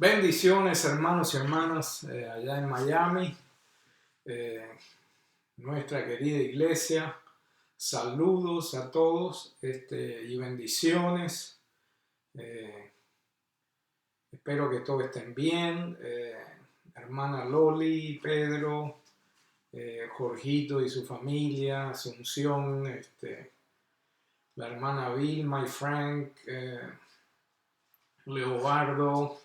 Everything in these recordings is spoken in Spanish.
Bendiciones, hermanos y hermanas, allá en Miami, nuestra querida iglesia. Saludos a todos y bendiciones. Espero que todos estén bien. Hermana Loli, Pedro, Jorgito y su familia, Asunción, la hermana Vilma y Frank, Leobardo,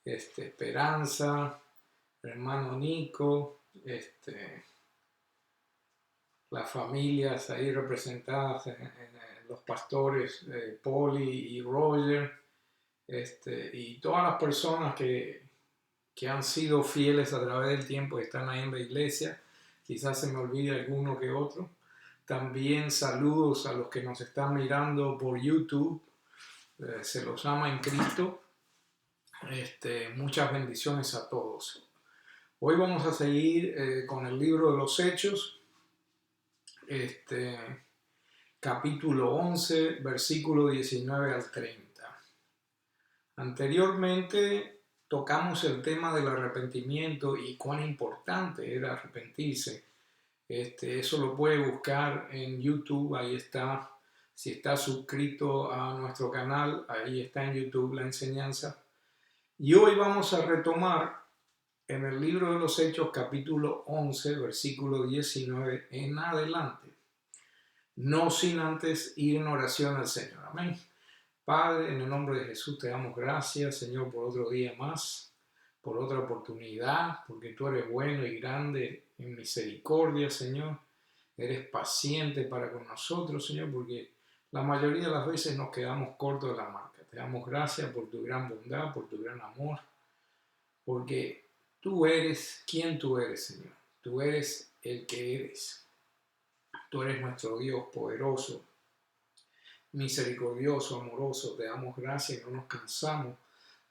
Esperanza, el hermano Nico, las familias ahí representadas en los pastores Polly y Roger, y todas las personas que han sido fieles a través del tiempo y están ahí en la iglesia. Quizás se me olvide alguno que otro. También saludos a los que nos están mirando por YouTube. Se los ama en Cristo. Muchas bendiciones a todos. Hoy vamos a seguir con el libro de los Hechos, capítulo 11, versículo 19 al 30. Anteriormente tocamos el tema del arrepentimiento y cuán importante era arrepentirse. Eso lo puede buscar en YouTube, ahí está. Si está suscrito a nuestro canal, ahí está en YouTube la enseñanza. Y hoy vamos a retomar en el libro de los Hechos, capítulo 11, versículo 19 en adelante. No sin antes ir en oración al Señor. Amén. Padre, en el nombre de Jesús te damos gracias, Señor, por otro día más, por otra oportunidad, porque tú eres bueno y grande en misericordia, Señor. Eres paciente para con nosotros, Señor, porque la mayoría de las veces nos quedamos cortos de la marca. Te damos gracias por tu gran bondad, por tu gran amor, porque tú eres quien tú eres, Señor. Tú eres el que eres. Tú eres nuestro Dios poderoso, misericordioso, amoroso. Te damos gracias y no nos cansamos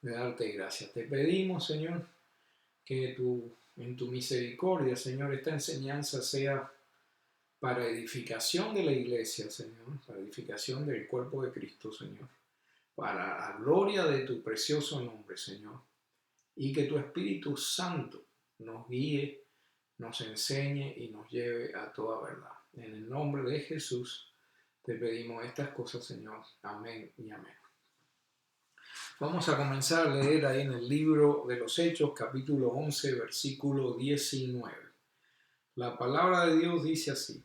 de darte gracias. Te pedimos, Señor, que en tu misericordia, Señor, esta enseñanza sea para edificación de la iglesia, Señor, para edificación del cuerpo de Cristo, Señor, para la gloria de tu precioso nombre, Señor, y que tu Espíritu Santo nos guíe, nos enseñe y nos lleve a toda verdad. En el nombre de Jesús te pedimos estas cosas, Señor. Amén y amén. Vamos a comenzar a leer ahí en el libro de los Hechos, capítulo 11, versículo 19. La palabra de Dios dice así.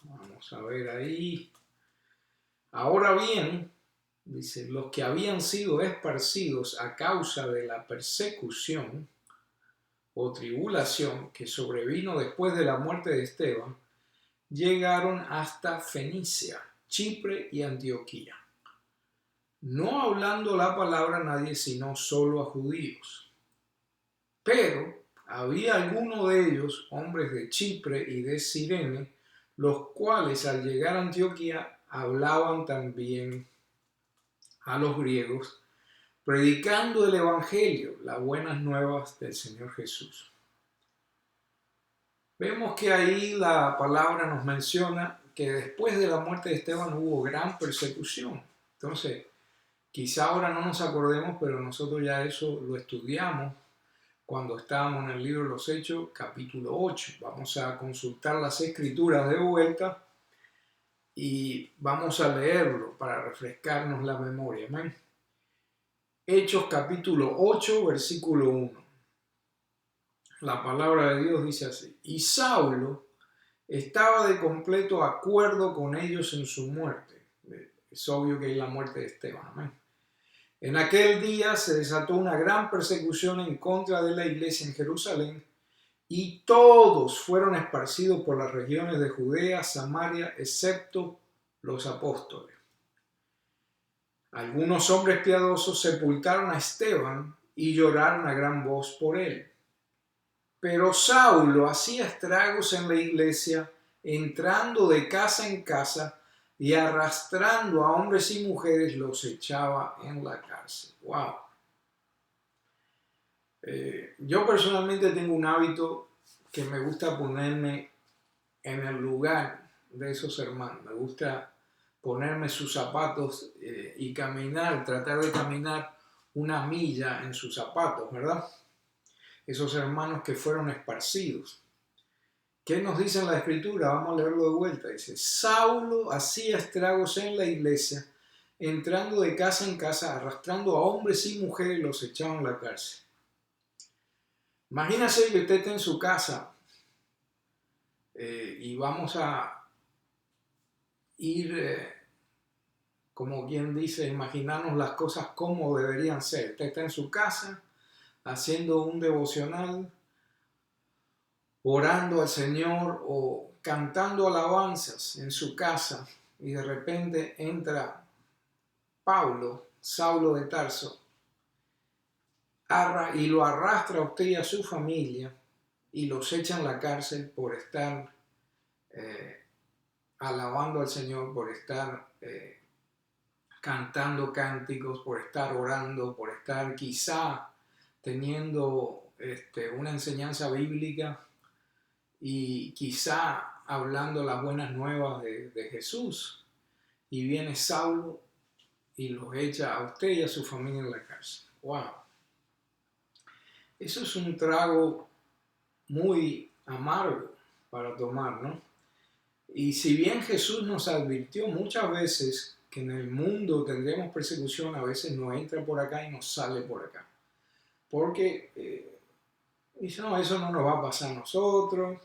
Vamos a ver ahí. Ahora bien, dice, los que habían sido esparcidos a causa de la persecución o tribulación que sobrevino después de la muerte de Esteban, llegaron hasta Fenicia, Chipre y Antioquía, no hablando la palabra a nadie sino solo a judíos. Pero había algunos de ellos, hombres de Chipre y de Cirene, los cuales al llegar a Antioquía hablaban también a los griegos, predicando el evangelio, las buenas nuevas del Señor Jesús. Vemos que ahí la palabra nos menciona que después de la muerte de Esteban hubo gran persecución. Entonces, quizá ahora no nos acordemos, pero nosotros ya eso lo estudiamos cuando estábamos en el libro de los Hechos, capítulo 8. Vamos a consultar las escrituras de vuelta y vamos a leerlo para refrescarnos la memoria. Amén. Hechos capítulo 8, versículo 1. La palabra de Dios dice así. Y Saulo estaba de completo acuerdo con ellos en su muerte. Es obvio que es la muerte de Esteban. Amén. En aquel día se desató una gran persecución en contra de la iglesia en Jerusalén, y todos fueron esparcidos por las regiones de Judea, Samaria, excepto los apóstoles. Algunos hombres piadosos sepultaron a Esteban y lloraron a gran voz por él. Pero Saulo hacía estragos en la iglesia, entrando de casa en casa y arrastrando a hombres y mujeres los echaba en la cárcel. ¡Wow! Yo personalmente tengo un hábito que me gusta ponerme en el lugar de esos hermanos. Me gusta ponerme sus zapatos y caminar, tratar de caminar una milla en sus zapatos, ¿verdad? Esos hermanos que fueron esparcidos. ¿Qué nos dice en la Escritura? Vamos a leerlo de vuelta. Dice, Saulo hacía estragos en la iglesia, entrando de casa en casa, arrastrando a hombres y mujeres y los echaban a la cárcel. Imagínese que usted está en su casa y vamos a ir, como quien dice, imaginarnos las cosas como deberían ser. Usted está en su casa haciendo un devocional, orando al Señor o cantando alabanzas en su casa y de repente entra Saulo de Tarso, y lo arrastra a usted y a su familia y los echa en la cárcel por estar alabando al Señor, por estar cantando cánticos, por estar orando, por estar quizá teniendo una enseñanza bíblica y quizá hablando las buenas nuevas de Jesús. Y viene Saulo y los echa a usted y a su familia en la cárcel. ¡Wow! Eso es un trago muy amargo para tomar, ¿no? Y si bien Jesús nos advirtió muchas veces que en el mundo tendremos persecución, a veces nos entra por acá y nos sale por acá. Porque dice, no, eso no nos va a pasar a nosotros.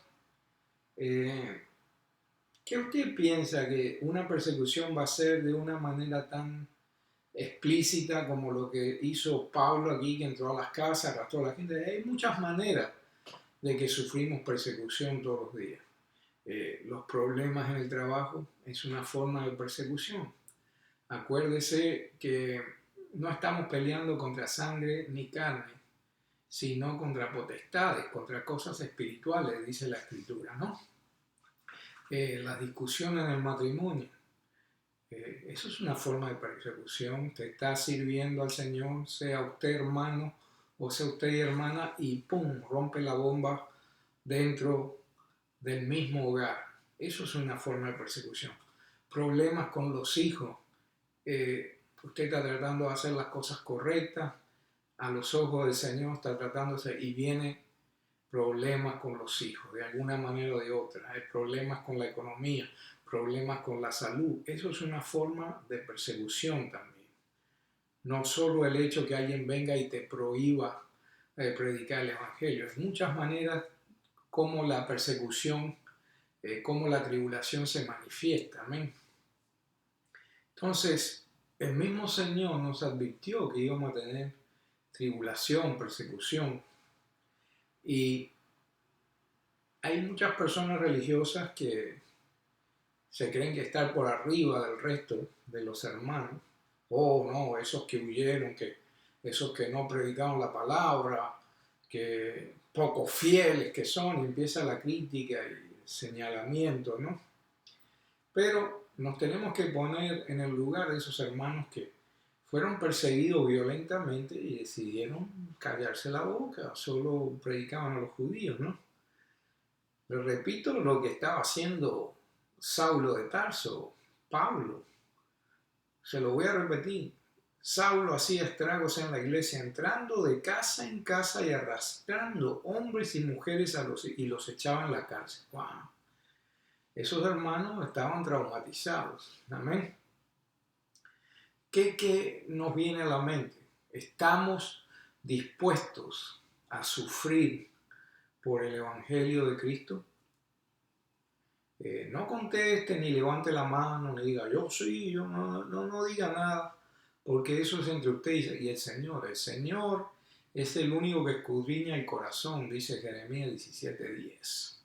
¿Qué usted piensa que una persecución va a ser de una manera tan explícita como lo que hizo Pablo aquí, que entró a las casas, arrastró a la gente? Hay muchas maneras de que sufrimos persecución todos los días. Los problemas en el trabajo es una forma de persecución. Acuérdese que no estamos peleando contra sangre ni carne, sino contra potestades, contra cosas espirituales, dice la Escritura, ¿no? La discusión en el matrimonio, eso es una forma de persecución. Usted está sirviendo al Señor, sea usted hermano o sea usted hermana, y ¡pum!, rompe la bomba dentro del mismo hogar. Eso es una forma de persecución. Problemas con los hijos. Usted está tratando de hacer las cosas correctas a los ojos del Señor, está tratándose y viene problemas con los hijos, de alguna manera o de otra. Hay problemas con la economía, problemas con la salud. Eso es una forma de persecución también. No solo el hecho que alguien venga y te prohíba predicar el Evangelio. Es muchas maneras como la persecución, como la tribulación se manifiesta. Amén. Entonces, el mismo Señor nos advirtió que íbamos a tener tribulación, persecución. Y hay muchas personas religiosas que se creen que están por arriba del resto de los hermanos. Oh, no, esos que huyeron, esos que no predicaron la palabra, que poco fieles que son, y empieza la crítica y el señalamiento, ¿no? Pero nos tenemos que poner en el lugar de esos hermanos que fueron perseguidos violentamente y decidieron callarse la boca, solo predicaban a los judíos, ¿no? Les repito lo que estaba haciendo Saulo de Tarso, Pablo. Se lo voy a repetir. Saulo hacía estragos en la iglesia, entrando de casa en casa y arrastrando hombres y mujeres y los echaba en la cárcel. ¡Wow! Esos hermanos estaban traumatizados. Amén. ¿Qué nos viene a la mente? ¿Estamos dispuestos a sufrir por el Evangelio de Cristo? No conteste ni levante la mano ni diga yo sí, yo no diga nada, porque eso es entre usted y el Señor. El Señor es el único que escudriña el corazón, dice Jeremías 17:10.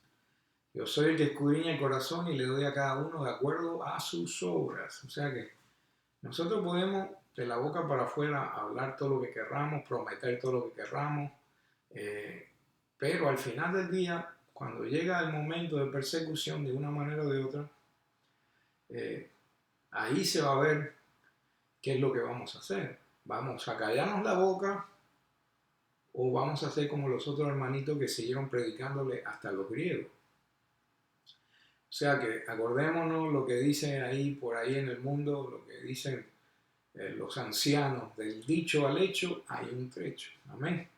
Yo soy el que escudriña el corazón y le doy a cada uno de acuerdo a sus obras. O sea que nosotros podemos de la boca para afuera hablar todo lo que querramos, prometer todo lo que querramos, pero al final del día, cuando llega el momento de persecución de una manera o de otra, ahí se va a ver qué es lo que vamos a hacer. ¿Vamos a callarnos la boca o vamos a hacer como los otros hermanitos que siguieron predicándole hasta los griegos? O sea que acordémonos lo que dicen ahí por ahí en el mundo, lo que dicen los ancianos, del dicho al hecho hay un trecho. Amén.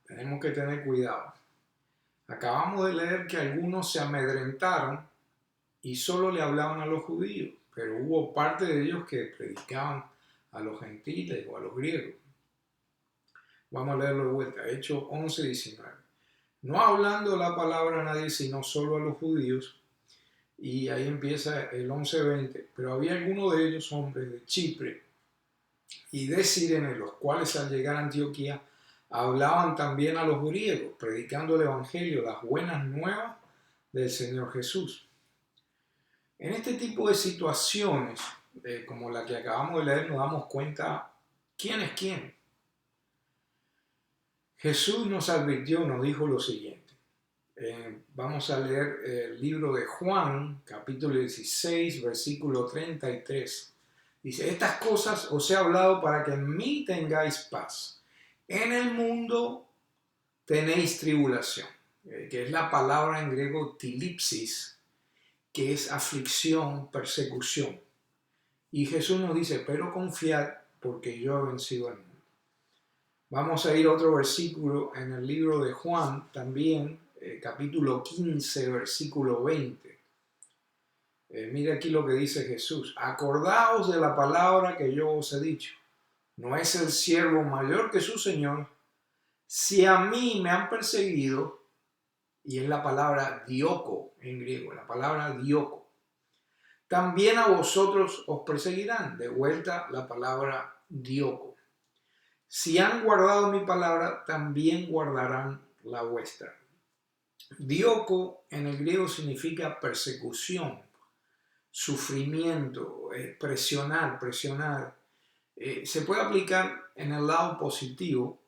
Tenemos que tener cuidado. Acabamos de leer que algunos se amedrentaron y solo le hablaban a los judíos, pero hubo parte de ellos que predicaban a los gentiles o a los griegos. Vamos a leerlo de vuelta, Hechos 11:19. No hablando la palabra a nadie, sino solo a los judíos. Y ahí empieza el 11:20. Pero había algunos de ellos, hombres de Chipre y de Cirene, los cuales al llegar a Antioquía hablaban también a los griegos, predicando el evangelio, las buenas nuevas del Señor Jesús. En este tipo de situaciones, como la que acabamos de leer, nos damos cuenta quién es quién. Jesús nos advirtió, nos dijo lo siguiente. Vamos a leer el libro de Juan, capítulo 16, versículo 33. Dice, estas cosas os he hablado para que en mí tengáis paz. En el mundo tenéis tribulación, que es la palabra en griego tilipsis, que es aflicción, persecución. Y Jesús nos dice, pero confiad porque yo he vencido al mundo. Vamos a ir a otro versículo en el libro de Juan, también, capítulo 15, versículo 20. Mira aquí lo que dice Jesús. Acordaos de la palabra que yo os he dicho. No es el siervo mayor que su Señor. Si a mí me han perseguido, y es la palabra dioko en griego, la palabra dioko, también a vosotros os perseguirán. De vuelta la palabra dioko. Si han guardado mi palabra, también guardarán la vuestra. Dioko en el griego significa persecución, sufrimiento, presionar. Se puede aplicar en el lado positivo,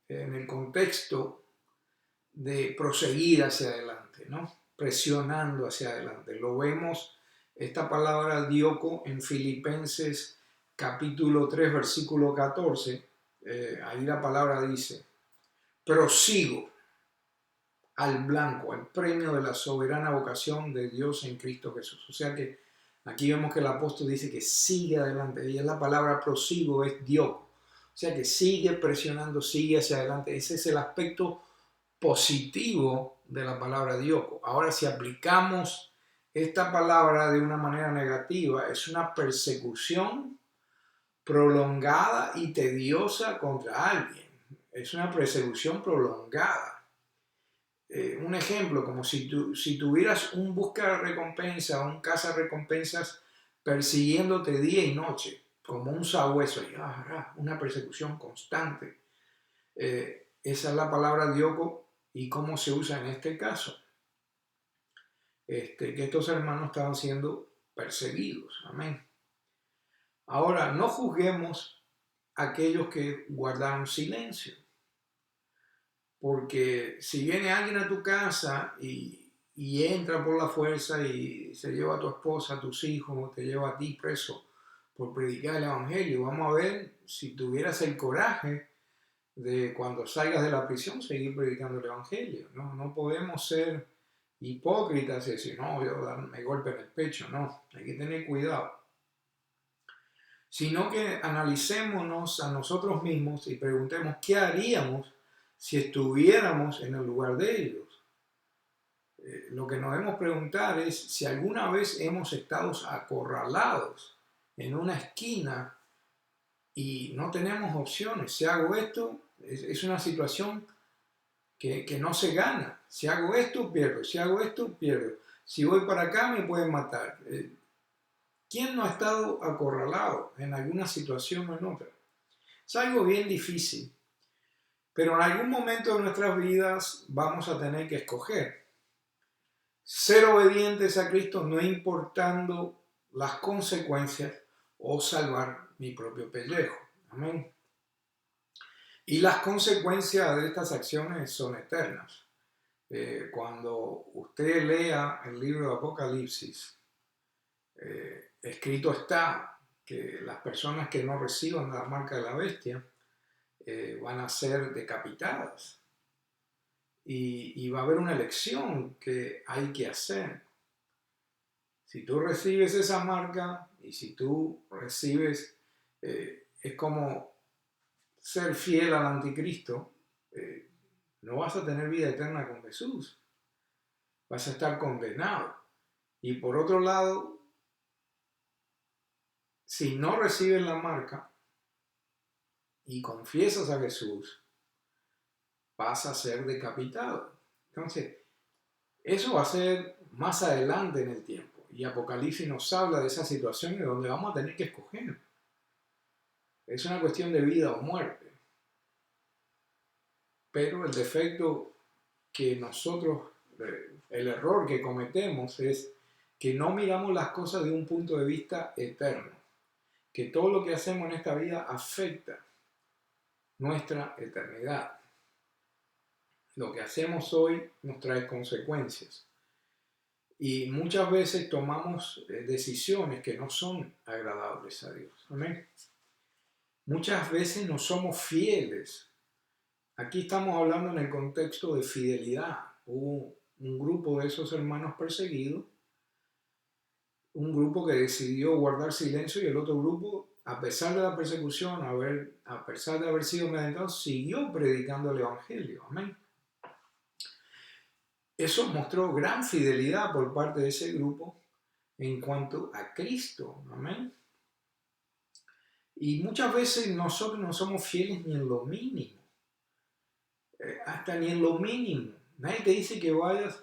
en el contexto de proseguir hacia adelante, ¿no? Presionando hacia adelante. Lo vemos, esta palabra dioko, en Filipenses capítulo 3, versículo 14. Ahí la palabra dice, prosigo al blanco, al premio de la soberana vocación de Dios en Cristo Jesús. O sea que aquí vemos que el apóstol dice que sigue adelante, y la palabra prosigo es dioko. O sea que sigue presionando, sigue hacia adelante. Ese es el aspecto positivo de la palabra dioko. Ahora, si aplicamos esta palabra de una manera negativa, es una persecución prolongada y tediosa contra alguien. Es una persecución prolongada. Un ejemplo, como si tuvieras un busca-recompensa, un caza-recompensas persiguiéndote día y noche, como un sabueso, una persecución constante. Esa es la palabra dioko y cómo se usa en este caso. Que estos hermanos estaban siendo perseguidos. Amén. Ahora, no juzguemos a aquellos que guardaron silencio. Porque si viene alguien a tu casa y entra por la fuerza y se lleva a tu esposa, a tus hijos, te lleva a ti preso por predicar el evangelio, vamos a ver si tuvieras el coraje de cuando salgas de la prisión seguir predicando el evangelio. No podemos ser hipócritas y decir, no, yo darme golpe en el pecho. No, hay que tener cuidado. Sino que analicémonos a nosotros mismos y preguntemos qué haríamos si estuviéramos en el lugar de ellos. Lo que nos debemos preguntar es si alguna vez hemos estado acorralados en una esquina y no tenemos opciones. Si hago esto, es una situación que no se gana. Si hago esto, pierdo. Si hago esto, pierdo. Si voy para acá, me pueden matar. ¿Quién no ha estado acorralado en alguna situación o en otra? Es algo bien difícil, pero en algún momento de nuestras vidas vamos a tener que escoger. Ser obedientes a Cristo no importando las consecuencias o salvar mi propio pellejo. Amén. Y las consecuencias de estas acciones son eternas. Cuando usted lea el libro de Apocalipsis, escrito está que las personas que no reciban la marca de la bestia van a ser decapitadas. Y va a haber una elección que hay que hacer. Si tú recibes esa marca Y si tú recibes, es como ser fiel al anticristo, no vas a tener vida eterna con Jesús, vas a estar condenado. Y por otro lado, si no recibes la marca y confiesas a Jesús, vas a ser decapitado. Entonces, eso va a ser más adelante en el tiempo. Y Apocalipsis nos habla de esas situaciones donde vamos a tener que escoger. Es una cuestión de vida o muerte. Pero el defecto que nosotros, el error que cometemos es que no miramos las cosas de un punto de vista eterno. Que todo lo que hacemos en esta vida afecta nuestra eternidad. Lo que hacemos hoy nos trae consecuencias. Y muchas veces tomamos decisiones que no son agradables a Dios. Amén. Muchas veces no somos fieles. Aquí estamos hablando en el contexto de fidelidad. Hubo un grupo de esos hermanos perseguidos, un grupo que decidió guardar silencio y el otro grupo, a pesar de la persecución, a pesar de haber sido amedrentado, siguió predicando el Evangelio. Amén. Eso mostró gran fidelidad por parte de ese grupo en cuanto a Cristo. Amén. Y muchas veces nosotros no somos fieles ni en lo mínimo. Hasta ni en lo mínimo. Nadie te dice que vayas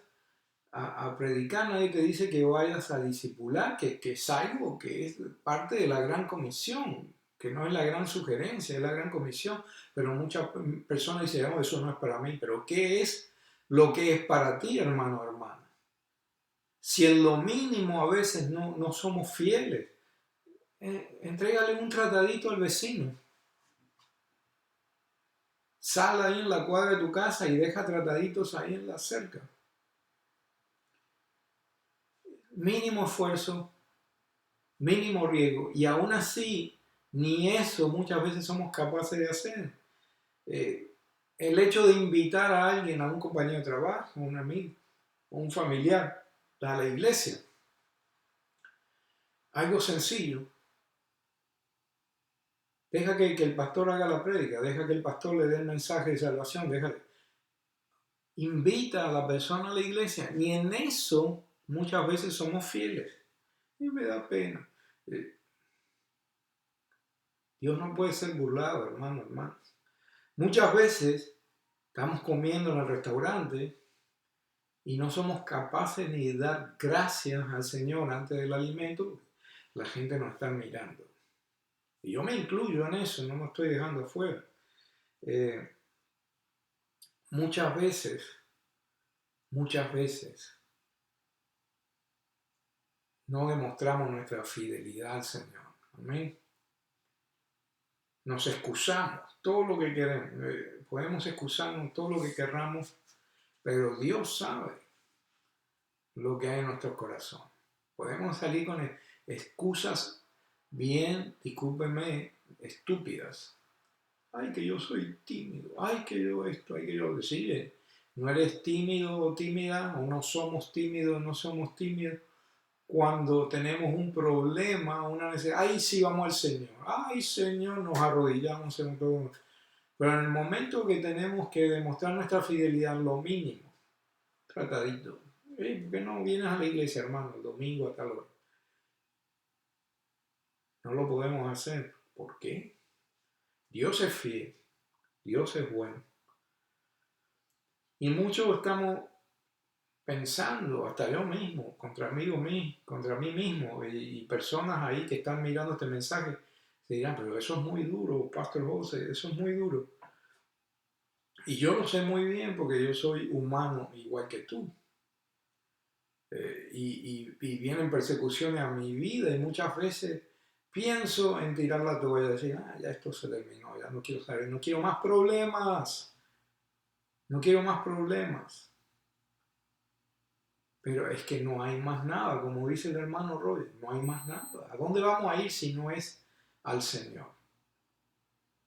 a predicar, nadie te dice que vayas a discipular, que es algo que es parte de la gran comisión, que no es la gran sugerencia, es la gran comisión. Pero muchas personas dicen, oh, eso no es para mí. Pero ¿qué es lo que es para ti, hermano o hermana? Si en lo mínimo a veces no somos fieles, entrégale un tratadito al vecino. Sal ahí en la cuadra de tu casa y deja trataditos ahí en la cerca. Mínimo esfuerzo, mínimo riesgo. Y aún así, ni eso muchas veces somos capaces de hacer. El hecho de invitar a alguien, a un compañero de trabajo, a un amigo, a un familiar, a la iglesia. Algo sencillo. Deja que el pastor haga la prédica, deja que el pastor le dé el mensaje de salvación, invita a la persona a la iglesia. Y en eso muchas veces somos fieles. Y me da pena. Dios no puede ser burlado, hermano, hermano. Muchas veces estamos comiendo en el restaurante y no somos capaces ni de dar gracias al Señor antes del alimento. La gente nos está mirando. Y yo me incluyo en eso, no me estoy dejando afuera. Muchas veces, no demostramos nuestra fidelidad al Señor. Amén. Nos excusamos todo lo que queremos. Podemos excusarnos todo lo que querramos, pero Dios sabe lo que hay en nuestro corazón. Podemos salir con excusas bien, discúlpenme, estúpidas. Ay, que yo soy tímido. Ay, que yo esto, ay, que yo lo sí. No eres tímido o tímida, o no somos tímidos o no somos tímidos. Cuando tenemos un problema, una necesidad, ay, sí, vamos al Señor. Ay, Señor, nos arrodillamos en todo. Pero en el momento que tenemos que demostrar nuestra fidelidad, lo mínimo, tratadito. ¿Por qué no vienes a la iglesia, hermano, el domingo a tal hora? No lo podemos hacer. ¿Por qué? Dios es fiel. Dios es bueno. Y muchos estamos pensando, hasta yo mismo, contra mí mismo, y personas ahí que están mirando este mensaje, se dirán, pero eso es muy duro, Pastor José, eso es muy duro. Y yo lo sé muy bien porque yo soy humano igual que tú. Y vienen persecuciones a mi vida y muchas veces pienso en tirar la toalla y decir, ya esto se terminó, ya no quiero saber, no quiero más problemas, no quiero más problemas. Pero es que no hay más nada, como dice el hermano Roy, no hay más nada. ¿A dónde vamos a ir si no es al Señor?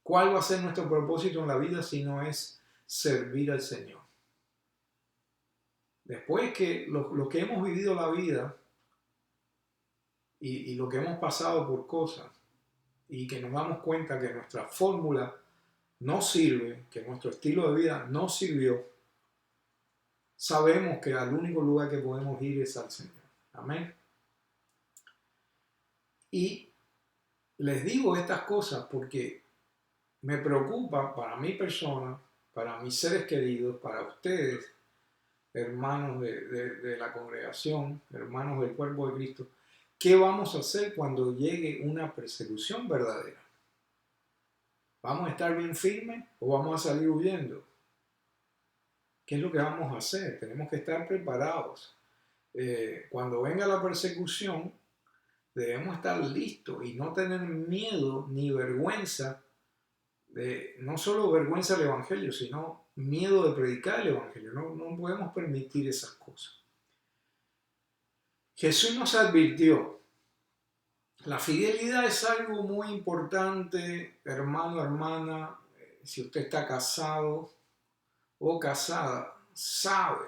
¿Cuál va a ser nuestro propósito en la vida si no es servir al Señor? Después que los que hemos vivido la vida y lo que hemos pasado por cosas y que nos damos cuenta que nuestra fórmula no sirve, que nuestro estilo de vida no sirvió, sabemos que al único lugar que podemos ir es al Señor. Amén. Y les digo estas cosas porque me preocupa para mi persona, para mis seres queridos, para ustedes, hermanos de la congregación, hermanos del cuerpo de Cristo. ¿Qué vamos a hacer cuando llegue una persecución verdadera? ¿Vamos a estar bien firmes o vamos a salir huyendo? ¿Qué es lo que vamos a hacer? Tenemos que estar preparados. Cuando venga la persecución, debemos estar listos y no tener miedo ni vergüenza, no solo vergüenza del Evangelio, sino miedo de predicar el Evangelio. No podemos permitir esas cosas. Jesús nos advirtió, la fidelidad es algo muy importante, hermano, hermana. Si usted está casado o casada, sabe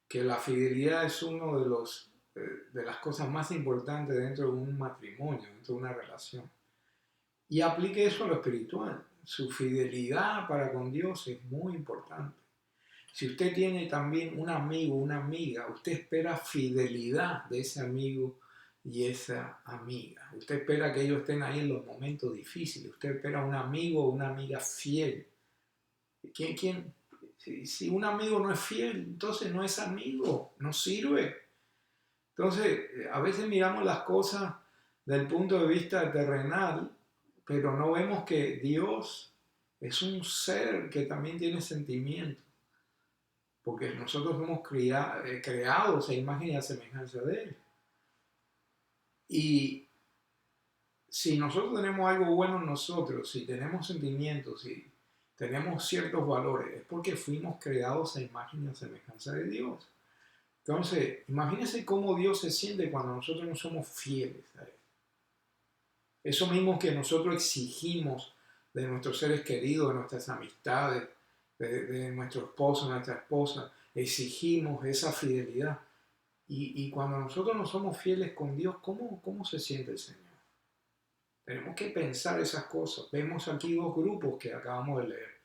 que la fidelidad es uno de las cosas más importantes dentro de un matrimonio, dentro de una relación. Y aplique eso a lo espiritual. Su fidelidad para con Dios es muy importante. Si usted tiene también un amigo, una amiga, usted espera fidelidad de ese amigo y esa amiga. Usted espera que ellos estén ahí en los momentos difíciles. Usted espera un amigo o una amiga fiel. Si un amigo no es fiel, entonces no es amigo, no sirve. Entonces, a veces miramos las cosas del punto de vista terrenal, pero no vemos que Dios es un ser que también tiene sentimientos, porque nosotros somos creados a imagen y a semejanza de Él. Y si nosotros tenemos algo bueno en nosotros, si tenemos sentimientos, si tenemos ciertos valores, es porque fuimos creados a imagen y a semejanza de Dios. Entonces, imagínense cómo Dios se siente cuando nosotros no somos fieles a Él. Eso mismo que nosotros exigimos de nuestros seres queridos, de nuestras amistades, de nuestro esposo, nuestra esposa, exigimos esa fidelidad. Y cuando nosotros no somos fieles con Dios, ¿cómo se siente el Señor? Tenemos que pensar esas cosas. Vemos aquí dos grupos que acabamos de leer.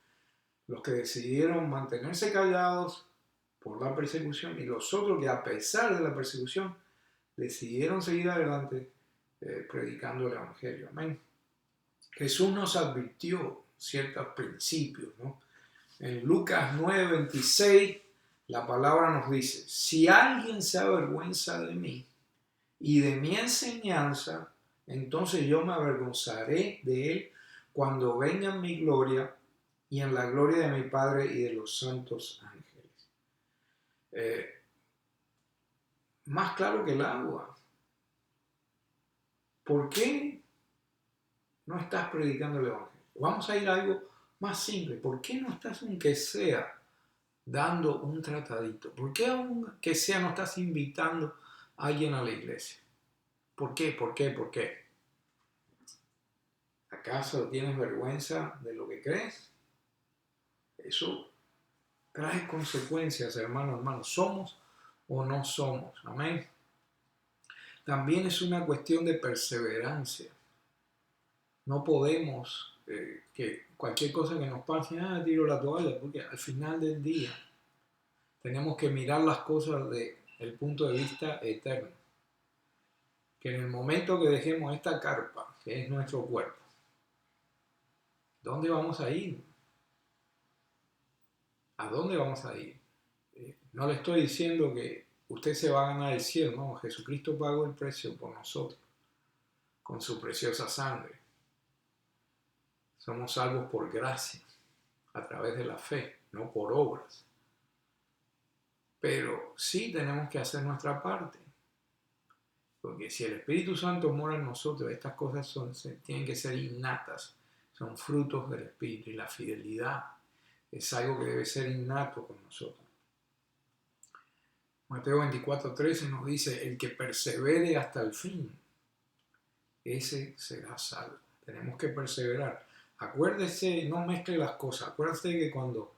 Los que decidieron mantenerse callados por la persecución y los otros que a pesar de la persecución decidieron seguir adelante predicando el Evangelio. Amén. Jesús nos advirtió ciertos principios, ¿no? En Lucas 9:26 la palabra nos dice, si alguien se avergüenza de mí y de mi enseñanza, entonces yo me avergonzaré de él cuando venga en mi gloria y en la gloria de mi Padre y de los santos ángeles. Más claro que el agua. ¿Por qué no estás predicando el Evangelio? Vamos a ir a algo más simple. ¿Por qué no estás, aunque sea, dando un tratadito? ¿Por qué aunque sea no estás invitando a alguien a la iglesia? ¿Por qué? ¿Por qué? ¿Por qué? ¿Acaso tienes vergüenza de lo que crees? Eso trae consecuencias, hermano. ¿Somos o no somos? Amén. También es una cuestión de perseverancia. No podemos que cualquier cosa que nos pase, tiro la toalla, porque al final del día tenemos que mirar las cosas desde el punto de vista eterno. Que en el momento que dejemos esta carpa, que es nuestro cuerpo, ¿dónde vamos a ir? ¿A dónde vamos a ir? No le estoy diciendo que usted se va a ganar el cielo, no. Jesucristo pagó el precio por nosotros, con su preciosa sangre. Somos salvos por gracia, a través de la fe, no por obras. Pero sí tenemos que hacer nuestra parte. Porque si el Espíritu Santo mora en nosotros, estas cosas tienen que ser innatas. Son frutos del Espíritu. Y la fidelidad es algo que debe ser innato con nosotros. Mateo 24:13 nos dice, el que persevere hasta el fin, ese será salvo. Tenemos que perseverar. Acuérdese, no mezcle las cosas. Acuérdese que cuando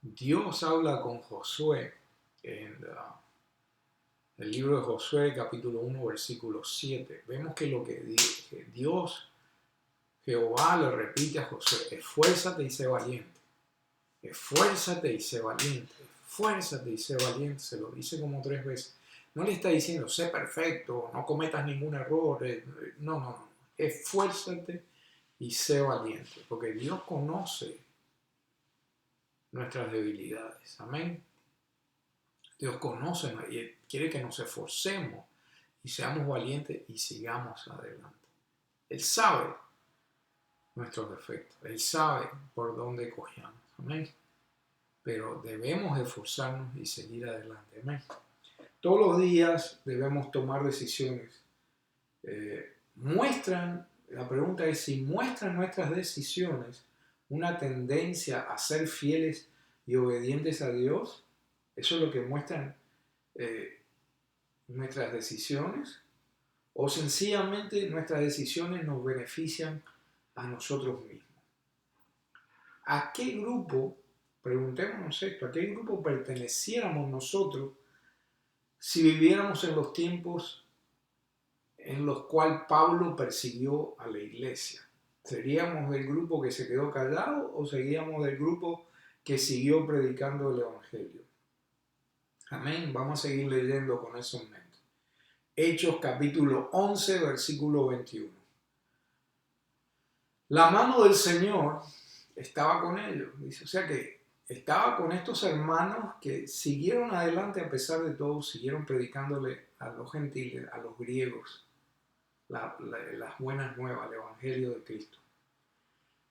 Dios habla con Josué en el libro de Josué, capítulo 1, versículo 7. Vemos que lo que Dios, Jehová, le repite a Josué: esfuérzate y sé valiente. Esfuérzate y sé valiente. Esfuérzate y sé valiente. Se lo dice como 3 veces. No le está diciendo sé perfecto, no cometas ningún error. No. Esfuérzate y sé valiente. Porque Dios conoce nuestras debilidades. Amén. Dios conoce y quiere que nos esforcemos y seamos valientes y sigamos adelante. Él sabe nuestros defectos. Él sabe por dónde cogemos. Amén. Pero debemos esforzarnos y seguir adelante. Amén. Todos los días debemos tomar decisiones. La pregunta es si muestran nuestras decisiones una tendencia a ser fieles y obedientes a Dios. Eso es lo que muestran nuestras decisiones, o sencillamente nuestras decisiones nos benefician a nosotros mismos. ¿A qué grupo, preguntémonos esto, a qué grupo perteneciéramos nosotros si viviéramos en los tiempos en los cuales Pablo persiguió a la iglesia? ¿Seríamos del grupo que se quedó callado o seríamos del grupo que siguió predicando el evangelio? Amén. Vamos a seguir leyendo con eso en mente. Hechos capítulo 11, versículo 21. La mano del Señor estaba con ellos. Dice, o sea que estaba con estos hermanos que siguieron adelante a pesar de todo, siguieron predicándole a los gentiles, a los griegos, las buenas nuevas, el evangelio de Cristo.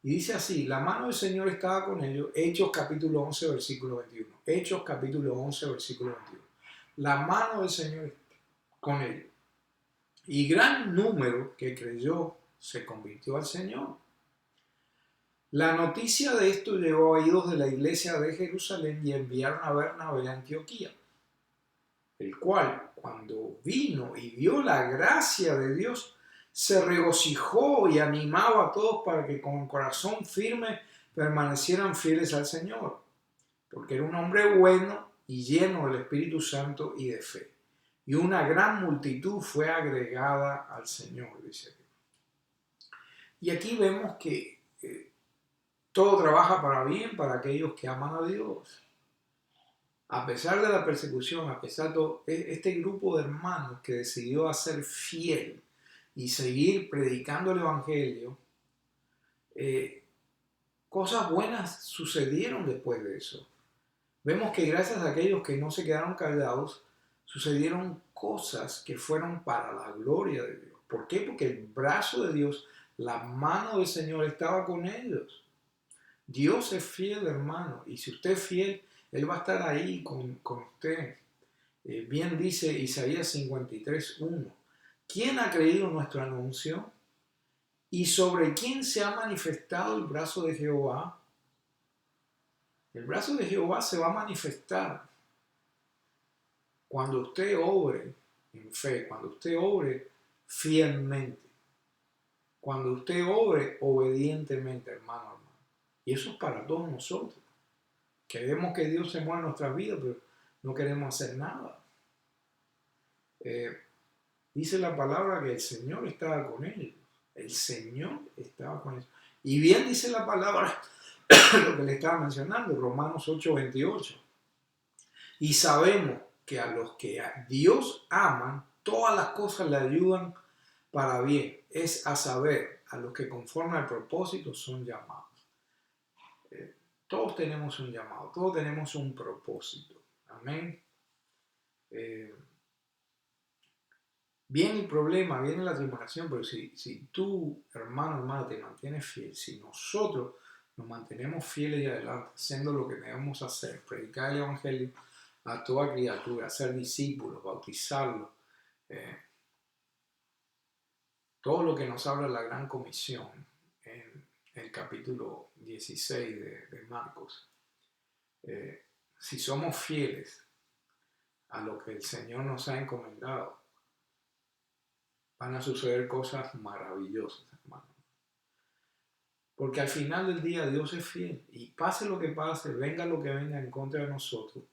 Y dice así, la mano del Señor estaba con ellos. Hechos capítulo 11, versículo 21. Hechos capítulo 11, versículo 21. La mano del Señor con ellos. Y gran número que creyó se convirtió al Señor. La noticia de esto llegó a oídos de la iglesia de Jerusalén y enviaron a Bernabé a Antioquía, el cual, cuando vino y vio la gracia de Dios, se regocijó y animaba a todos para que con corazón firme permanecieran fieles al Señor, porque era un hombre bueno y lleno del Espíritu Santo y de fe. Y una gran multitud fue agregada al Señor, dice. Y aquí vemos que todo trabaja para bien para aquellos que aman a Dios. A pesar de la persecución, a pesar de todo, este grupo de hermanos que decidió ser fiel y seguir predicando el Evangelio, cosas buenas sucedieron después de eso. Vemos que gracias a aquellos que no se quedaron callados, sucedieron cosas que fueron para la gloria de Dios. ¿Por qué? Porque el brazo de Dios, la mano del Señor estaba con ellos. Dios es fiel, hermano, y si usted es fiel, Él va a estar ahí con usted. Bien dice Isaías 53:1. ¿Quién ha creído nuestro anuncio? ¿Y sobre quién se ha manifestado el brazo de Jehová? El brazo de Jehová se va a manifestar cuando usted obre en fe, cuando usted obre fielmente, cuando usted obre obedientemente, hermano. Y eso es para todos nosotros. Queremos que Dios se mueva en nuestras vidas, pero no queremos hacer nada. Dice la palabra que el Señor estaba con ellos. El Señor estaba con ellos. Y bien dice la palabra lo que le estaba mencionando, Romanos 8:28. Y sabemos que a los que a Dios aman, todas las cosas le ayudan para bien. Es a saber, a los que conforme al propósito son llamados. Todos tenemos un llamado, todos tenemos un propósito. Amén. Viene el problema, viene la tribulación, pero si tú, hermano, hermana, te mantienes fiel, si nosotros nos mantenemos fieles y adelante, haciendo lo que debemos hacer, predicar el Evangelio a toda criatura, ser discípulos, bautizarlos, todo lo que nos habla la Gran Comisión en el capítulo 16 de Marcos. Si somos fieles a lo que el Señor nos ha encomendado, van a suceder cosas maravillosas, hermano. Porque al final del día Dios es fiel. Y pase lo que pase, venga lo que venga en contra de nosotros.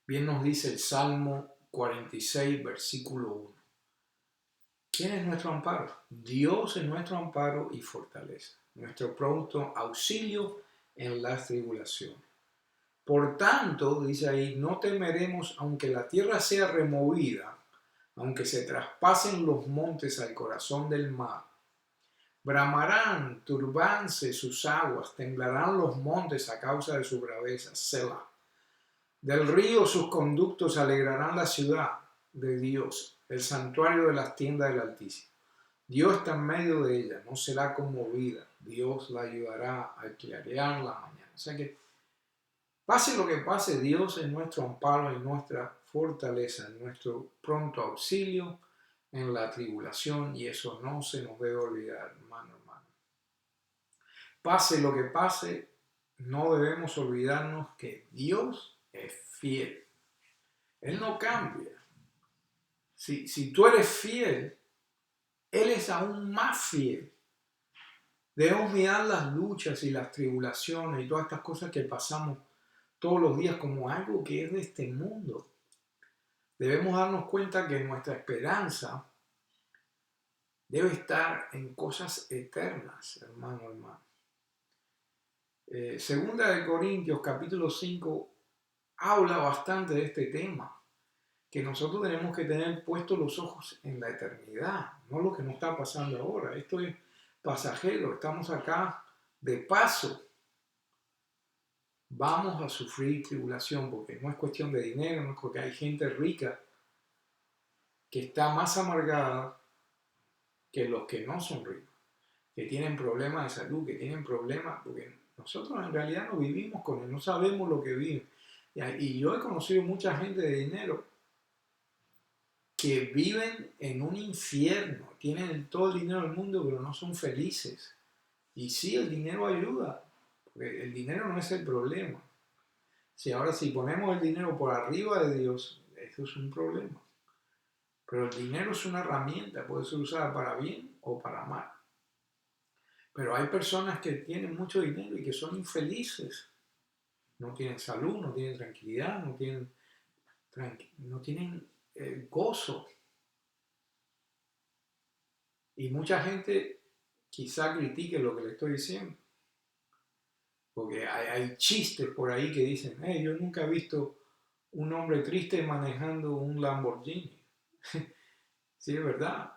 Bien nos dice el Salmo 46, versículo 1. ¿Quién es nuestro amparo? Dios es nuestro amparo y fortaleza, nuestro pronto auxilio en las tribulaciones. Por tanto, dice ahí, no temeremos aunque la tierra sea removida, aunque se traspasen los montes al corazón del mar. Bramarán, turbanse sus aguas, temblarán los montes a causa de su braveza. Selah. Del río sus conductos alegrarán la ciudad de Dios, el santuario de las tiendas del Altísimo. Dios está en medio de ella, no será conmovida. Dios la ayudará a clarear la mañana. O sea que, pase lo que pase, Dios es nuestro amparo y nuestra fortaleza, nuestro pronto auxilio en la tribulación, y eso no se nos debe olvidar, hermano. Pase lo que pase, no debemos olvidarnos que Dios es fiel. Él no cambia. Si tú eres fiel, Él es aún más fiel. Debemos mirar las luchas y las tribulaciones y todas estas cosas que pasamos todos los días como algo que es de este mundo. Debemos darnos cuenta que nuestra esperanza debe estar en cosas eternas, hermano. Segunda de Corintios, capítulo 5, habla bastante de este tema, que nosotros tenemos que tener puestos los ojos en la eternidad, no lo que nos está pasando ahora. Esto es pasajero, estamos acá de paso. Vamos a sufrir tribulación, porque no es cuestión de dinero, no es porque hay gente rica que está más amargada que los que no son ricos, que tienen problemas de salud, que tienen problemas, porque nosotros en realidad no vivimos con él, no sabemos lo que vive. Y yo he conocido mucha gente de dinero que viven en un infierno, tienen todo el dinero del mundo, pero no son felices. Y sí, el dinero ayuda, porque el dinero no es el problema. Si ponemos el dinero por arriba de Dios, eso es un problema. Pero el dinero es una herramienta, puede ser usada para bien o para mal. Pero hay personas que tienen mucho dinero y que son infelices. No tienen salud, no tienen tranquilidad, no tienen gozo. Y mucha gente quizá critique lo que le estoy diciendo. Porque hay chistes por ahí que dicen, yo nunca he visto un hombre triste manejando un Lamborghini. Sí, es verdad.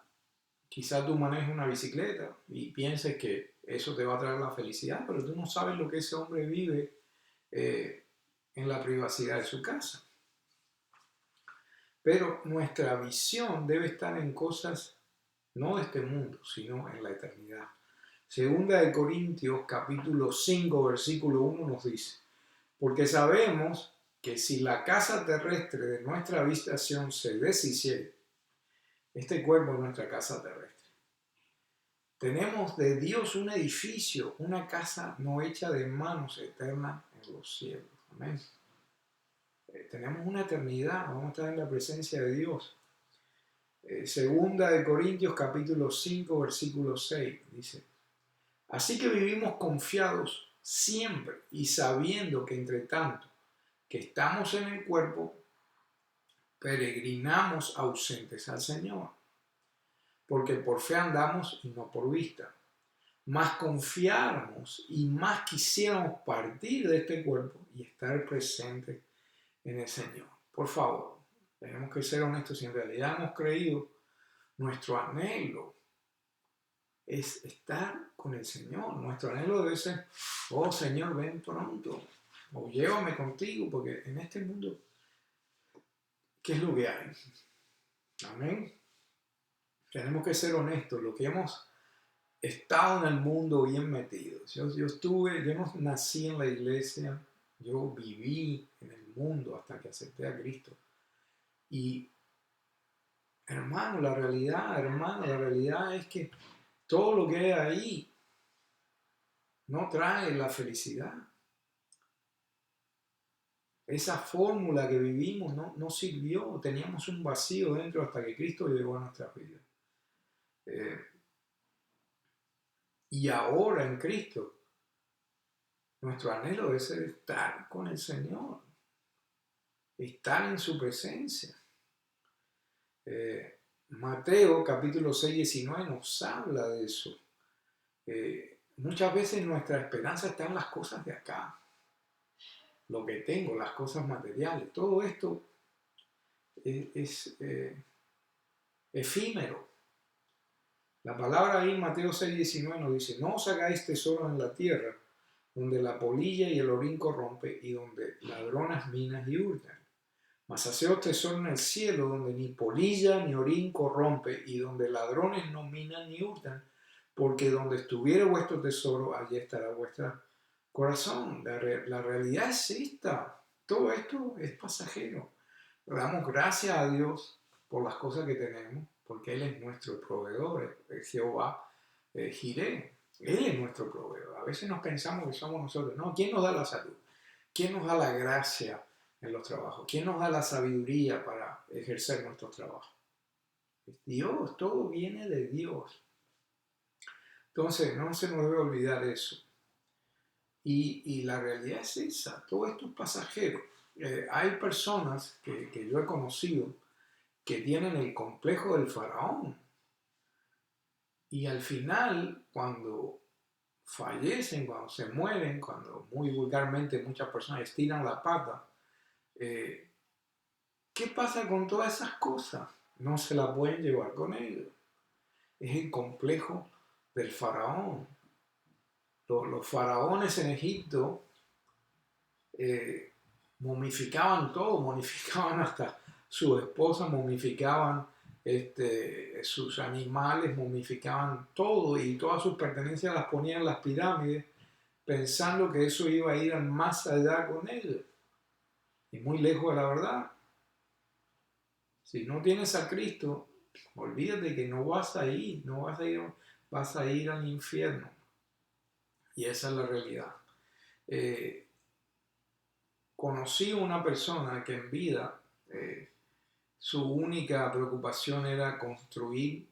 Quizás tú manejes una bicicleta y pienses que eso te va a traer la felicidad, pero tú no sabes lo que ese hombre vive en la privacidad de su casa. Pero nuestra visión debe estar en cosas no de este mundo, sino en la eternidad. Segunda de Corintios, capítulo 5, versículo 1 nos dice, porque sabemos que si la casa terrestre de nuestra habitación se deshiciere, este cuerpo es nuestra casa terrestre. Tenemos de Dios un edificio, una casa no hecha de manos, eterna en los cielos. Amén. Tenemos una eternidad, vamos a estar en la presencia de Dios. Segunda de Corintios, capítulo 5, versículo 6, dice, así que vivimos confiados siempre y sabiendo que entre tanto que estamos en el cuerpo, peregrinamos ausentes al Señor, porque por fe andamos y no por vista. Más confiáramos y más quisiéramos partir de este cuerpo y estar presentes en el Señor. Por favor, tenemos que ser honestos. Si en realidad hemos creído, nuestro anhelo es estar con el Señor. Nuestro anhelo debe ser, oh Señor, ven pronto, o llévame contigo, porque en este mundo, ¿qué es lo que hay? Amén. Tenemos que ser honestos. Lo que hemos estado en el mundo bien metidos. Yo no nací en la iglesia, yo viví en el mundo hasta que acepté a Cristo. Y hermano, la realidad es que todo lo que hay ahí no trae la felicidad. Esa fórmula que vivimos no sirvió, teníamos un vacío dentro hasta que Cristo llegó a nuestras vidas. Y ahora en Cristo, nuestro anhelo debe ser estar con el Señor, estar en su presencia. Mateo capítulo 6, 19 nos habla de eso. Muchas veces nuestra esperanza está en las cosas de acá, lo que tengo, las cosas materiales. Todo esto es efímero. La palabra ahí en Mateo 6, 19 nos dice: no os hagáis tesoros en la tierra, donde la polilla y el orín corrompe, y donde ladronas minas y hurtan. Mas haceos tesoro en el cielo, donde ni polilla ni orín corrompe, y donde ladrones no minan ni hurtan, porque donde estuviere vuestro tesoro, allí estará vuestro corazón. La realidad es esta. Todo esto es pasajero. Le damos gracias a Dios por las cosas que tenemos, porque Él es nuestro proveedor, Jehová Jireh. Él es nuestro proveedor. A veces nos pensamos que somos nosotros. No, ¿quién nos da la salud? ¿Quién nos da la gracia en los trabajos? ¿Quién nos da la sabiduría para ejercer nuestros trabajos? Dios, todo viene de Dios. Entonces, no se nos debe olvidar eso. Y la realidad es esa, todo esto es pasajero. Hay personas que yo he conocido que tienen el complejo del faraón. Y al final, cuando fallecen, cuando se mueren, cuando muy vulgarmente muchas personas estiran la pata, ¿qué pasa con todas esas cosas? No se las pueden llevar con ellos. Es el complejo del faraón. Los faraones en Egipto momificaban todo, momificaban hasta su esposa, momificaban sus animales, momificaban todo y todas sus pertenencias las ponían en las pirámides pensando que eso iba a ir más allá con ellos. Y muy lejos de la verdad. Si no tienes a Cristo, olvídate que no vas a ir, vas a ir al infierno. Y esa es la realidad. Conocí a una persona que en vida su única preocupación era construir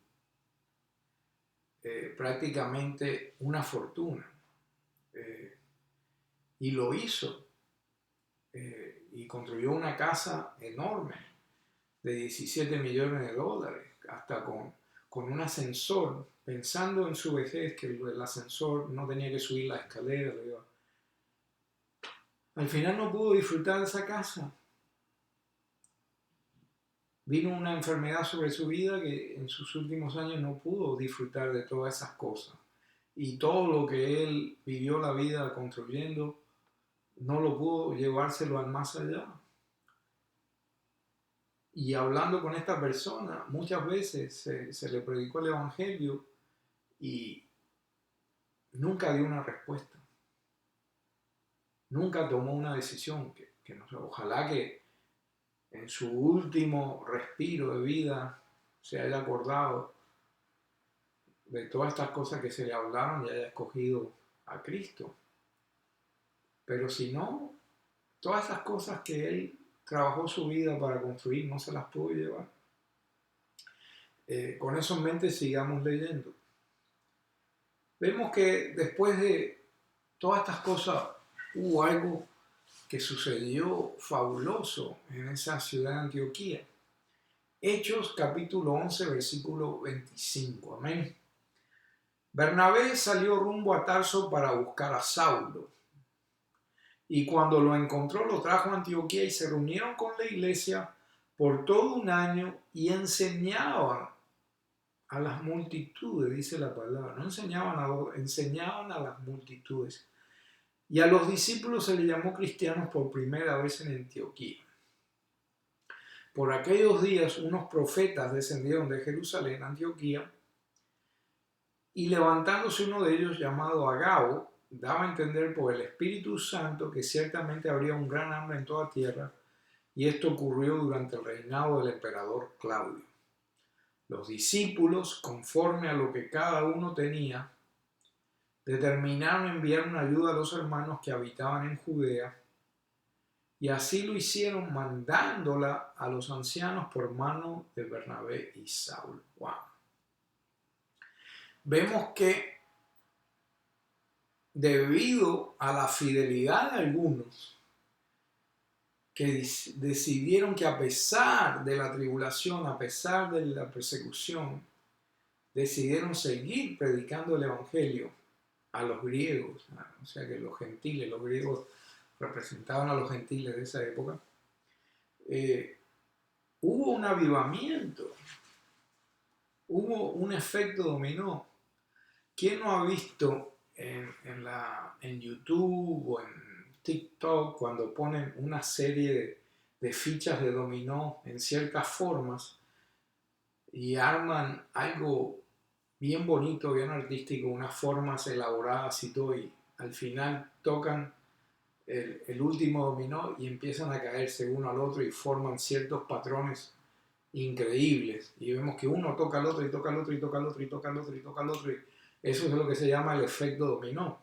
prácticamente una fortuna. Y lo hizo. Y construyó una casa enorme de 17 millones de dólares, hasta con un ascensor, pensando en su vejez que el ascensor no tenía que subir la escalera. Al final no pudo disfrutar de esa casa. Vino una enfermedad sobre su vida que en sus últimos años no pudo disfrutar de todas esas cosas. Y todo lo que él vivió la vida construyendo, no lo pudo llevárselo al más allá. Y hablando con esta persona, muchas veces se le predicó el Evangelio y nunca dio una respuesta. Nunca tomó una decisión que no sé, ojalá que en su último respiro de vida se haya acordado de todas estas cosas que se le hablaron y haya escogido a Cristo. Pero si no, todas esas cosas que él trabajó su vida para construir no se las pudo llevar. Con eso en mente sigamos leyendo. Vemos que después de todas estas cosas hubo algo que sucedió fabuloso en esa ciudad de Antioquía. Hechos capítulo 11 versículo 25. Amén. Bernabé salió rumbo a Tarso para buscar a Saulo. Y cuando lo encontró, lo trajo a Antioquía y se reunieron con la iglesia por todo un año y enseñaban a las multitudes, dice la palabra. No enseñaban a las multitudes. Y a los discípulos se les llamó cristianos por primera vez en Antioquía. Por aquellos días unos profetas descendieron de Jerusalén a Antioquía y levantándose uno de ellos llamado Agabo, daba a entender por el Espíritu Santo que ciertamente habría un gran hambre en toda tierra, y esto ocurrió durante el reinado del emperador Claudio. Los discípulos, conforme a lo que cada uno tenía, determinaron enviar una ayuda a los hermanos que habitaban en Judea, y así lo hicieron mandándola a los ancianos por mano de Bernabé y Saulo. Wow. Vemos que debido a la fidelidad de algunos, que decidieron que a pesar de la tribulación, a pesar de la persecución, decidieron seguir predicando el Evangelio a los griegos, o sea que los gentiles, los griegos representaban a los gentiles de esa época. Hubo un avivamiento, hubo un efecto dominó. ¿Quién no ha visto en YouTube o en TikTok cuando ponen una serie de fichas de dominó en ciertas formas y arman algo bien bonito, bien artístico, unas formas elaboradas y todo, y al final tocan el último dominó y empiezan a caerse uno al otro y forman ciertos patrones increíbles, y vemos que uno toca al otro y toca al otro y toca al otro y toca al otro y toca al otro, y eso es lo que se llama el efecto dominó.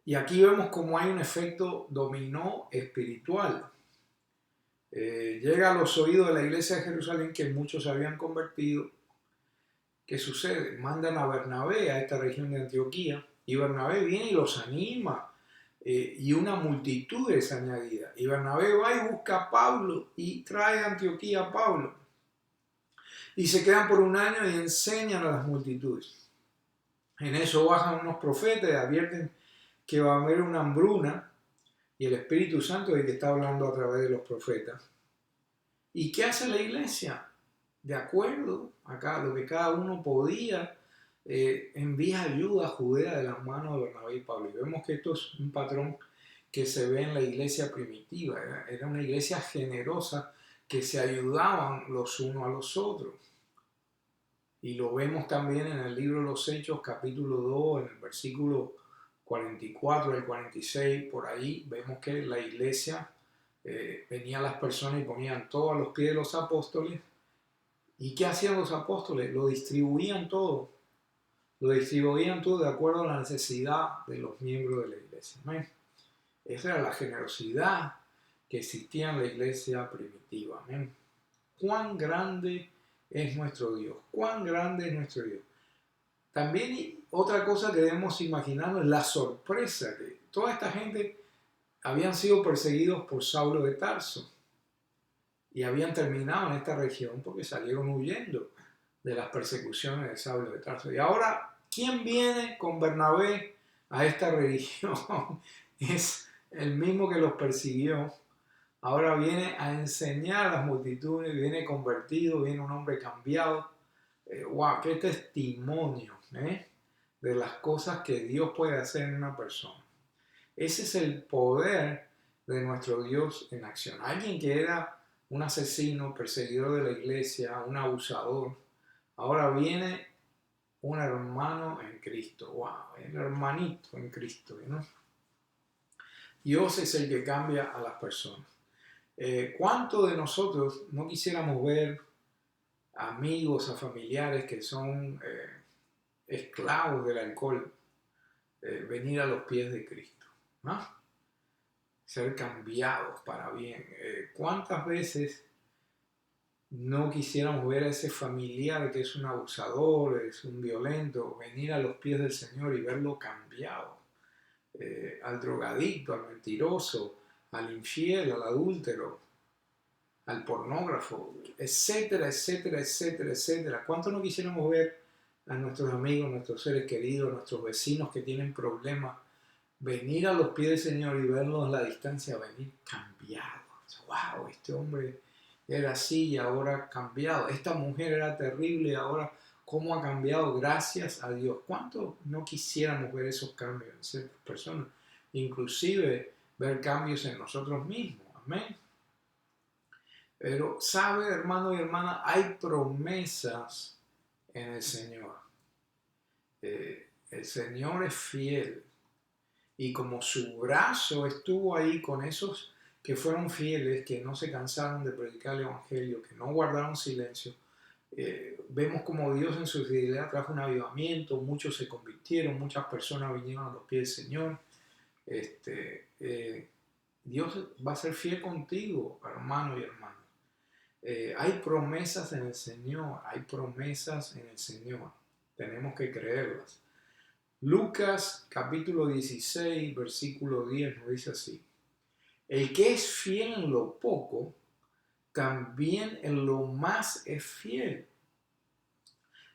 Y aquí vemos como hay un efecto dominó espiritual. Llega a los oídos de la iglesia de Jerusalén que muchos se habían convertido. ¿Qué sucede? Mandan a Bernabé a esta región de Antioquía, y Bernabé viene y los anima, y una multitud es añadida. Y Bernabé va y busca a Pablo y trae a Antioquía a Pablo. Y se quedan por un año y enseñan a las multitudes. En eso bajan unos profetas y advierten que va a haber una hambruna, y el Espíritu Santo es el que está hablando a través de los profetas. ¿Y qué hace la iglesia? De acuerdo a lo que cada uno podía, envía ayuda a Judea de las manos de Bernabé y Pablo. Y vemos que esto es un patrón que se ve en la iglesia primitiva. Era una iglesia generosa que se ayudaban los unos a los otros. Y lo vemos también en el libro de los Hechos, capítulo 2, en el versículo 44 al 46, por ahí vemos que la iglesia, venían las personas y ponían todo a los pies de los apóstoles. ¿Y qué hacían los apóstoles? Lo distribuían todo de acuerdo a la necesidad de los miembros de la iglesia. ¿No? Esa era la generosidad que existía en la iglesia primitiva. ¿No? ¿Cuán grande es nuestro Dios? ¿Cuán grande es nuestro Dios? También otra cosa que debemos imaginarnos es la sorpresa que toda esta gente habían sido perseguidos por Saulo de Tarso y habían terminado en esta región porque salieron huyendo de las persecuciones de Saulo de Tarso. Y ahora, ¿quién viene con Bernabé a esta región? Es el mismo que los persiguió. Ahora viene a enseñar a las multitudes, viene convertido, viene un hombre cambiado. ¡Wow! ¡Qué testimonio! De las cosas que Dios puede hacer en una persona. Ese es el poder de nuestro Dios en acción. Alguien que era un asesino, perseguidor de la iglesia, un abusador, ahora viene un hermano en Cristo. ¡Wow! El hermanito en Cristo, ¿no? Dios es el que cambia a las personas. ¿Cuántos de nosotros no quisiéramos ver amigos, a familiares que son esclavos del alcohol, venir a los pies de Cristo, ¿no? Ser cambiados para bien? ¿Cuántas veces no quisiéramos ver a ese familiar que es un abusador, es un violento, venir a los pies del Señor y verlo cambiado? Al drogadicto, al mentiroso, al infiel, al adúltero, al pornógrafo, etcétera, etcétera, etcétera, etcétera. ¿Cuánto no quisiéramos ver a nuestros amigos, nuestros seres queridos, nuestros vecinos que tienen problemas, venir a los pies del Señor y verlos a la distancia, venir cambiados? ¡Wow! Este hombre era así y ahora ha cambiado. Esta mujer era terrible y ahora cómo ha cambiado, gracias a Dios. ¿Cuánto no quisiéramos ver esos cambios en ciertas personas? Inclusive ver cambios en nosotros mismos. Amén. Pero, ¿sabe, hermano y hermana? Hay promesas en el Señor. El Señor es fiel. Y como su brazo estuvo ahí con esos que fueron fieles, que no se cansaron de predicar el Evangelio, que no guardaron silencio, vemos como Dios en su fidelidad trajo un avivamiento, muchos se convirtieron, muchas personas vinieron a los pies del Señor. Dios va a ser fiel contigo, hermano y hermana. Hay promesas en el Señor, hay promesas en el Señor. Tenemos que creerlas. Lucas capítulo 16, versículo 10 nos dice así: El que es fiel en lo poco, también en lo más es fiel.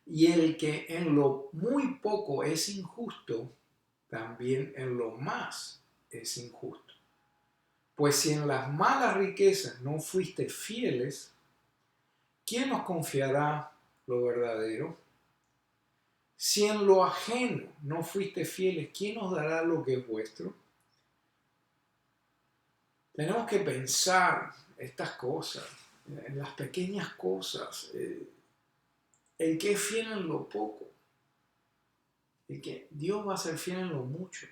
Y el que en lo muy poco es injusto, también en lo más es injusto. Pues si en las malas riquezas no fuiste fieles, ¿quién os confiará lo verdadero? Si en lo ajeno no fuiste fieles, ¿quién os dará lo que es vuestro? Tenemos que pensar estas cosas, en las pequeñas cosas. El que es fiel en lo poco, el que Dios va a ser fiel en lo mucho.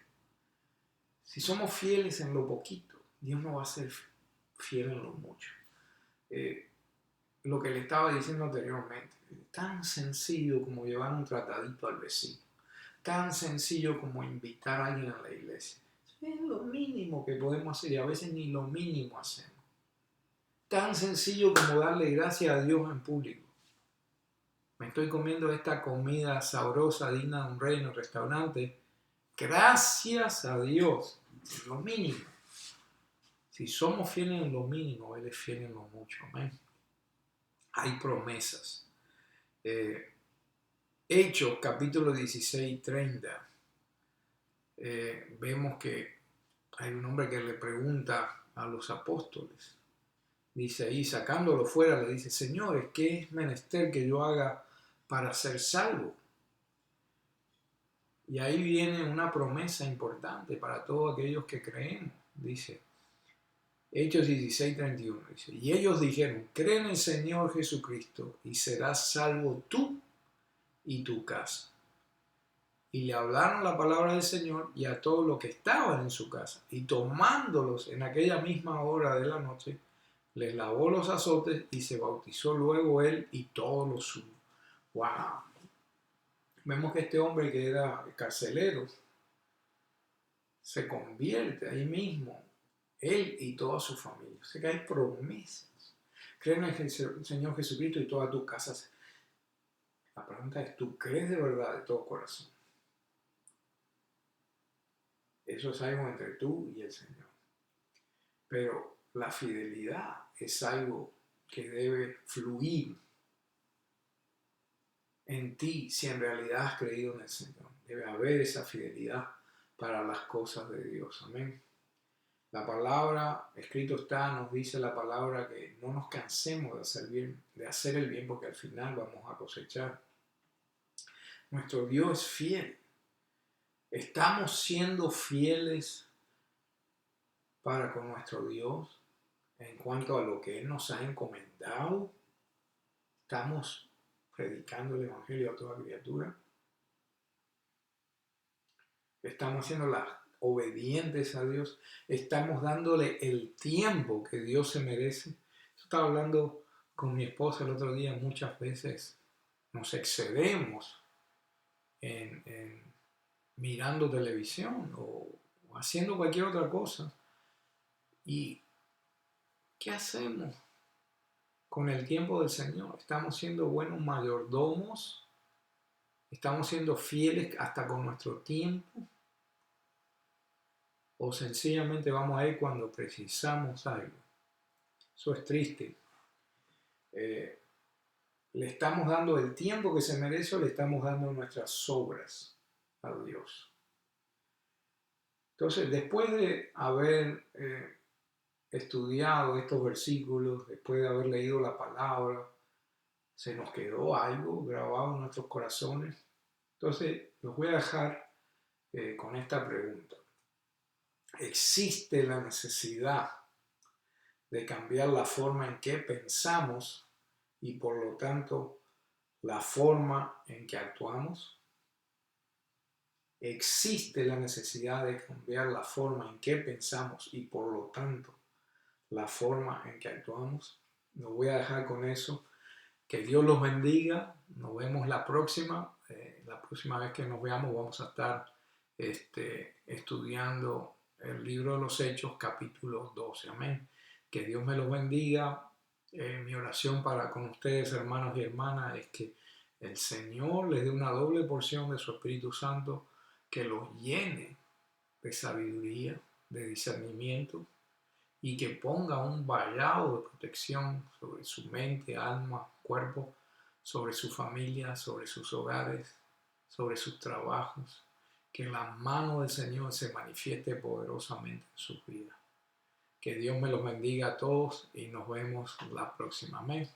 Si somos fieles en lo poquito, Dios no va a ser fiel en lo mucho. Lo que le estaba diciendo anteriormente, tan sencillo como llevar un tratadito al vecino, tan sencillo como invitar a alguien a la iglesia. Es lo mínimo que podemos hacer y a veces ni lo mínimo hacemos. Tan sencillo como darle gracias a Dios en público. Me estoy comiendo esta comida sabrosa, digna de un rey en el restaurante. Gracias a Dios, es lo mínimo. Si somos fieles en lo mínimo, Él es fiel en lo mucho. Amén. Hay promesas. Hechos, capítulo 16, 30. Vemos que hay un hombre que le pregunta a los apóstoles. Dice ahí, sacándolo fuera, le dice, señores, ¿qué es menester que yo haga para ser salvo? Y ahí viene una promesa importante para todos aquellos que creemos. Dice, Hechos 16, 31. Dice, y ellos dijeron, cree en el Señor Jesucristo y serás salvo tú y tu casa. Y le hablaron la palabra del Señor y a todos los que estaban en su casa. Y tomándolos en aquella misma hora de la noche, les lavó los azotes y se bautizó luego él y todos los suyos. ¡Wow! Vemos que este hombre que era carcelero se convierte ahí mismo, él y toda su familia. O sea que hay promesas. Creen en el Señor Jesucristo y todas tus casas. La pregunta es, ¿tú crees de verdad de todo corazón? Eso es algo entre tú y el Señor. Pero la fidelidad es algo que debe fluir en ti si en realidad has creído en el Señor. Debe haber esa fidelidad para las cosas de Dios. Amén. La palabra, escrito está, nos dice la palabra que no nos cansemos de hacer el bien, porque al final vamos a cosechar. Nuestro Dios es fiel. Estamos siendo fieles para con nuestro Dios en cuanto a lo que Él nos ha encomendado. Estamos predicando el Evangelio a toda criatura. Estamos siendo las obedientes a Dios. Estamos dándole el tiempo que Dios se merece. Yo estaba hablando con mi esposa el otro día. Muchas veces nos excedemos en mirando televisión o haciendo cualquier otra cosa. ¿Y qué hacemos con el tiempo del Señor? ¿Estamos siendo buenos mayordomos? ¿Estamos siendo fieles hasta con nuestro tiempo? ¿O sencillamente vamos a ir cuando precisamos algo? Eso es triste. ¿Le estamos dando el tiempo que se merece o le estamos dando nuestras obras a Dios? Entonces, después de haber estudiado estos versículos, después de haber leído la palabra, se nos quedó algo grabado en nuestros corazones. Entonces, los voy a dejar con esta pregunta. ¿Existe la necesidad de cambiar la forma en que pensamos y por lo tanto la forma en que actuamos? Existe la necesidad de cambiar la forma en que pensamos y por lo tanto la forma en que actuamos. Los voy a dejar con eso. Que Dios los bendiga. Nos vemos la próxima. La próxima vez que nos veamos vamos a estar estudiando el libro de los Hechos, capítulo 12. Amén. Que Dios me los bendiga. Mi oración para con ustedes, hermanos y hermanas, es que el Señor les dé una doble porción de su Espíritu Santo, que los llene de sabiduría, de discernimiento, y que ponga un vallado de protección sobre su mente, alma, cuerpo, sobre su familia, sobre sus hogares, sobre sus trabajos. Que la mano del Señor se manifieste poderosamente en sus vidas. Que Dios me los bendiga a todos y nos vemos la próxima. Amén.